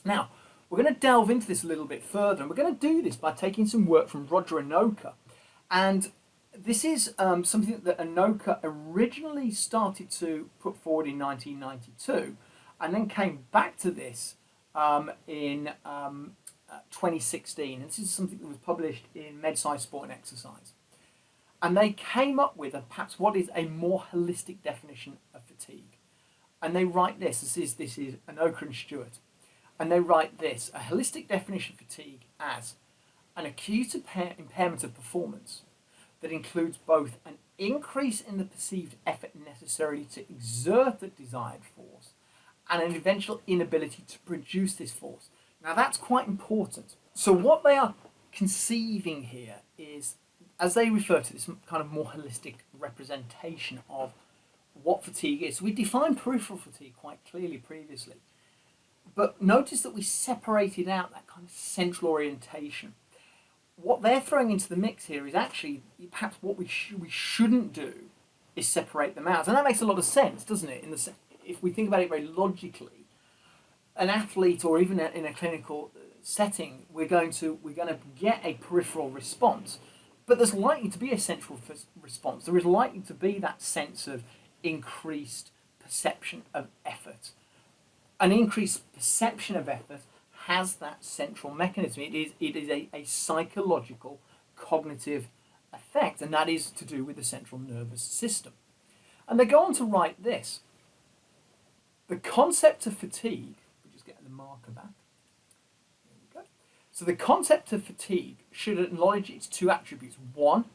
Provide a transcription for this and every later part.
Now, we're going to delve into this a little bit further, and we're going to do this by taking some work from Roger Anoka. And this is something that Anoka originally started to put forward in 1992, and then came back to this in 2016. And this is something that was published in MedSci Sport and Exercise. And they came up with perhaps what is a more holistic definition of fatigue. And they write this is Anoka and Stewart. And they write this: a holistic definition of fatigue as an acute impairment of performance that includes both an increase in the perceived effort necessary to exert the desired force and an eventual inability to produce this force. Now that's quite important. So what they are conceiving here is, as they refer to this kind of more holistic representation of what fatigue is. So we defined peripheral fatigue quite clearly previously. But notice that we separated out that kind of central orientation. What they're throwing into the mix here is actually perhaps what we shouldn't do is separate them out. And that makes a lot of sense, doesn't it? If we think about it very logically, an athlete or even in a clinical setting, we're going to get a peripheral response. But there's likely to be a central response. There is likely to be that sense of increased perception of effort. An increased perception of effort has that central mechanism. It is a psychological, cognitive effect, and that is to do with the central nervous system. And they go on to write this: the concept of fatigue, we're just getting the marker back. There we go. So the concept of fatigue should acknowledge its two attributes. One,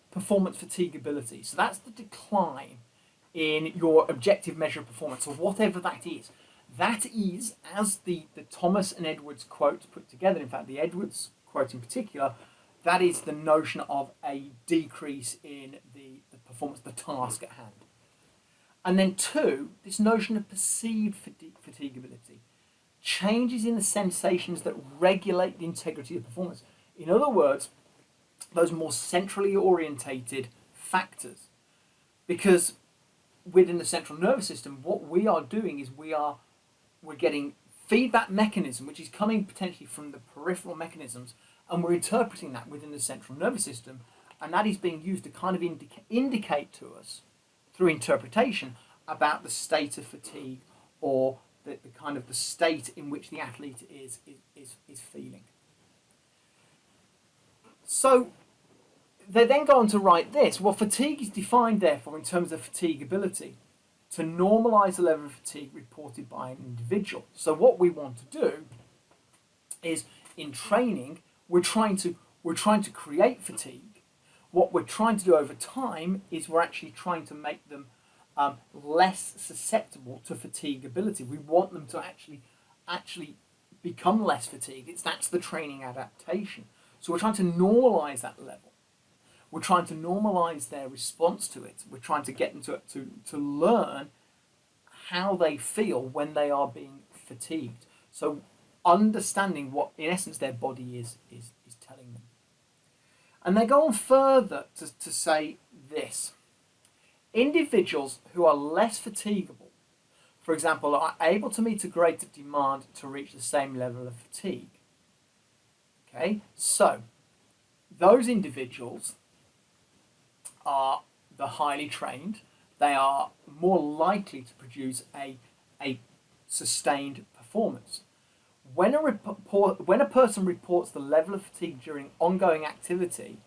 performance fatigability. So that's the decline in your objective measure of performance, or whatever that is. That is, as the Thomas and Edwards quotes put together, in fact the Edwards quote in particular, that is the notion of a decrease in the performance, the task at hand. And then two, this notion of perceived fatigability, changes in the sensations that regulate the integrity of performance. In other words, those more centrally orientated factors. Because within the central nervous system, what we are doing is we're getting feedback mechanism, which is coming potentially from the peripheral mechanisms, and we're interpreting that within the central nervous system, and that is being used to kind of indicate to us through interpretation about the state of fatigue, or the kind of the state in which the athlete is feeling. So they then go on to write this: well, fatigue is defined therefore in terms of fatigability to normalise the level of fatigue reported by an individual. So what we want to do is, in training, we're trying to create fatigue. What we're trying to do over time is we're actually trying to make them less susceptible to fatigability. We want them to actually become less fatigued. That's the training adaptation. So we're trying to normalise that level. We're trying to normalise their response to it. We're trying to get them to learn how they feel when they are being fatigued. So understanding what, in essence, their body is telling them. And they go on further to say this: individuals who are less fatigable, for example, are able to meet a greater demand to reach the same level of fatigue. Okay, so those individuals are the highly trained. They are more likely to produce a sustained performance. When a person reports the level of fatigue during ongoing activity,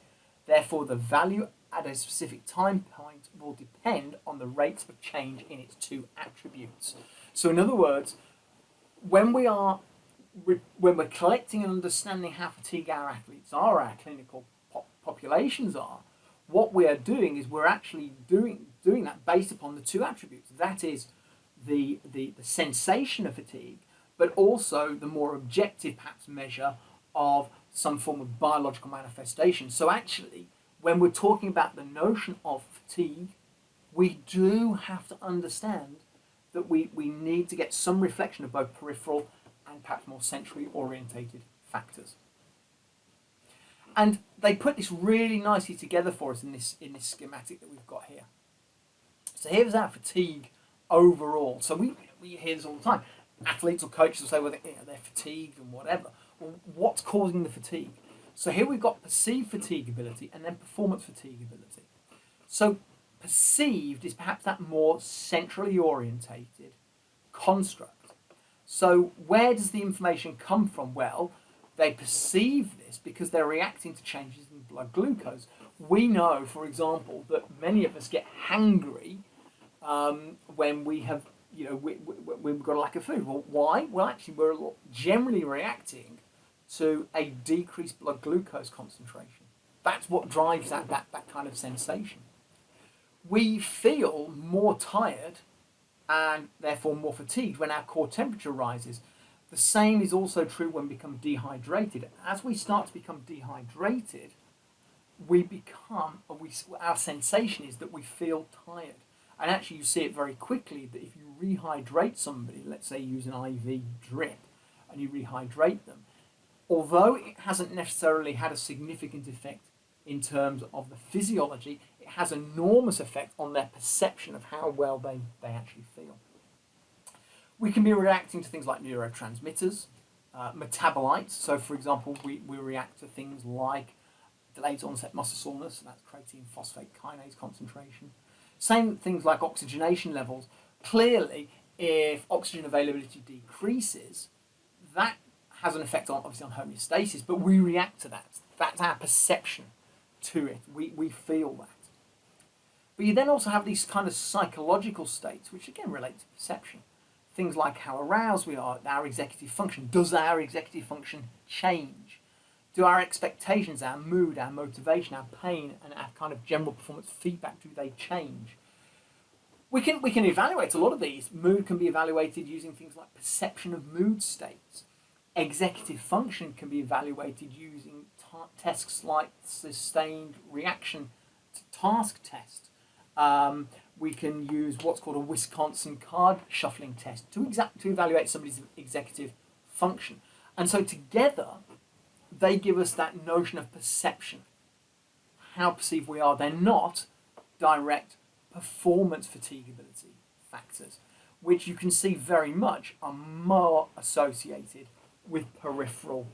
therefore the value at a specific time point will depend on the rate of change in its two attributes. So in other words, when we're collecting and understanding how fatigued our athletes are, our clinical populations are, what we are doing is we're actually doing that based upon the two attributes. That is the sensation of fatigue, but also the more objective perhaps measure of some form of biological manifestation. So actually, when we're talking about the notion of fatigue, we do have to understand that we need to get some reflection of both peripheral and perhaps more centrally orientated factors. And they put this really nicely together for us in this schematic that we've got here. So here's our fatigue overall. So we hear this all the time. Athletes or coaches will say, well, they're fatigued and whatever. Well, what's causing the fatigue? So here we've got perceived fatigability and then performance fatigability. So perceived is perhaps that more centrally orientated construct. So where does the information come from? Well, they perceive this because they're reacting to changes in blood glucose. We know, for example, that many of us get hangry when we have, we've got a lack of food. Well, why? Well, actually, we're generally reacting to a decreased blood glucose concentration. That's what drives that kind of sensation. We feel more tired and therefore more fatigued when our core temperature rises. The same is also true when we become dehydrated. As we start to become dehydrated, our sensation is that we feel tired. And actually you see it very quickly that if you rehydrate somebody, let's say you use an IV drip and you rehydrate them, although it hasn't necessarily had a significant effect in terms of the physiology, it has an enormous effect on their perception of how well they actually feel. We can be reacting to things like neurotransmitters, metabolites. So, for example, we react to things like delayed onset muscle soreness, and that's creatine phosphate kinase concentration. Same things like oxygenation levels. Clearly, if oxygen availability decreases, that has an effect obviously on homeostasis, but we react to that. That's our perception to it. We feel that. But you then also have these kind of psychological states, which again relate to perception. Things like how aroused we are, our executive function. Does our executive function change? Do our expectations, our mood, our motivation, our pain, and our kind of general performance feedback, do they change? We can evaluate a lot of these. Mood can be evaluated using things like perception of mood states. Executive function can be evaluated using tests like sustained reaction to task test. We can use what's called a Wisconsin card shuffling test to evaluate somebody's executive function. And so together, they give us that notion of perception, how perceived we are. They're not direct performance fatigability factors, which you can see very much are more associated with peripheral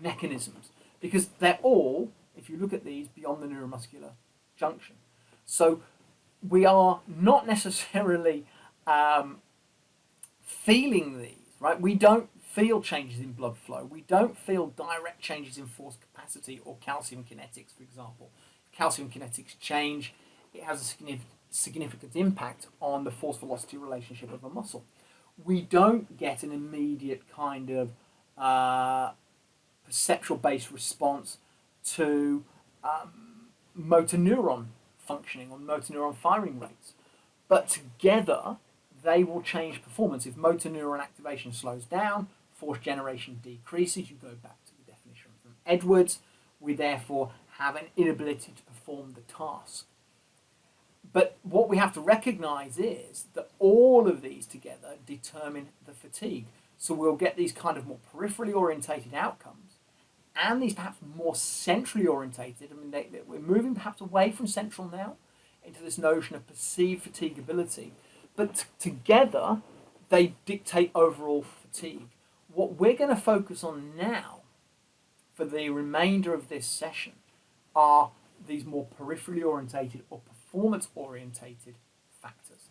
mechanisms, because they're all, if you look at these, beyond the neuromuscular junction. So we are not necessarily feeling these, right? We don't feel changes in blood flow. We don't feel direct changes in force capacity or calcium kinetics, for example. Calcium kinetics change, it has a significant impact on the force-velocity relationship of a muscle. We don't get an immediate kind of perceptual-based response to motor neuron functioning or motor neuron firing rates. But together, they will change performance. If motor neuron activation slows down, force generation decreases. You go back to the definition from Edwards. We therefore have an inability to perform the task. But what we have to recognize is that all of these together determine the fatigue. So we'll get these kind of more peripherally orientated outcomes and these perhaps more centrally orientated. I mean, we're moving perhaps away from central now into this notion of perceived fatigability. But together, they dictate overall fatigue. What we're going to focus on now for the remainder of this session are these more peripherally orientated or performance orientated factors.